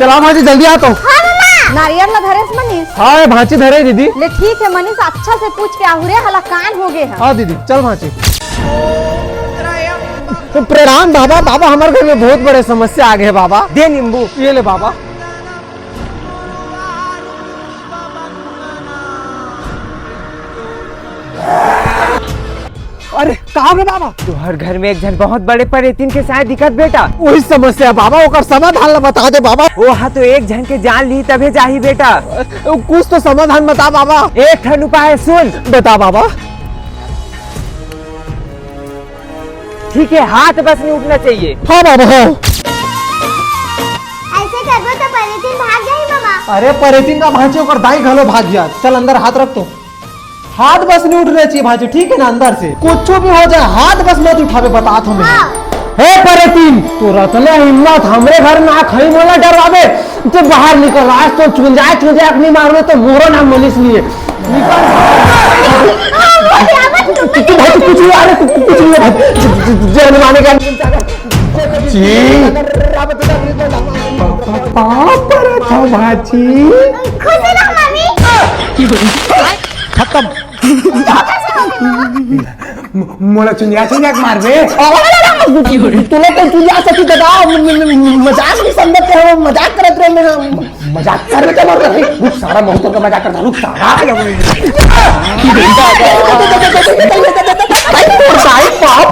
चला भांजी जल्दी आ तो। नारियल ला धरेस मनीष। हाँ भांची धरे दीदी। ले ठीक है मनीष, अच्छा से पूछ के आहुरे हला कान हो गए हैं। हाँ दीदी चल भांची। तो प्रणाम बाबा। बाबा हमारे घर में बहुत बड़े समस्या आ गए बाबा। दे नींबू ये ले बाबा। अरे कहाँ गए बाबा? तुहर घर में एक जन बहुत बड़े परेतीन के साथ दिक्कत बेटा। वही समस्या बाबा, ओकर समाधान बता दे बाबा। वो हाँ तो एक जन के जान ली तबे जाही बेटा। कुछ तो समाधान बता बाबा। एक ठन उपाय सुन। बता बाबा। ठीक है, हाथ बस नहीं उठना चाहिए। हाँ बाबा हाँ। ऐसे करबो तो परेतीन भाग जाई मामा। अरे परेतीन का भांचे ओकर दाई घलो भाग गया। चल अंदर हाथ रख तो। हाथ बस नहीं उठना चाहिए भांचे, ठीक है ना? अंदर से कुछ भी हो जाए हाथ बस मत उठावे, बता तो मैं। हे परेतीन तो रतले हिम्मत हमरे घर में आ खई मोला डरवावे तो बाहर निकल। आज तो चुंजाए नहीं मारने तो मोरो ना मनीष लिए निकल। तू भाई कुछ नहीं आ रहा, कुछ नहीं जान माने का जी पापा था भाची। खुशी ना मम्मी। खत्म। मोला चुंजा मारवे। तूने तो चुंजा सकी दादा मजाक नहीं समझ के मजाक करत रहे। मैं मजाक कर के मार रही रुक सारा बहुत का मजाक करता रुक सारा। भाई पाप